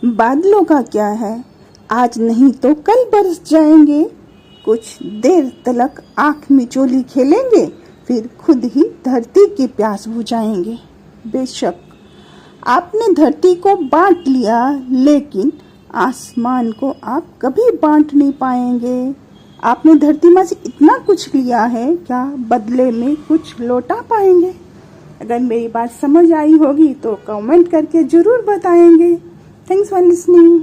बादलों का क्या है, आज नहीं तो कल बरस जाएंगे। कुछ देर तलक आँख मिचोली खेलेंगे, फिर खुद ही धरती की प्यास बुझाएंगे। बेशक आपने धरती को बांट लिया, लेकिन आसमान को आप कभी बांट नहीं पाएंगे। आपने धरती माँ से इतना कुछ लिया है, क्या बदले में कुछ लौटा पाएंगे? अगर मेरी बात समझ आई होगी तो कमेंट करके ज़रूर बताएंगे। Thanks for listening.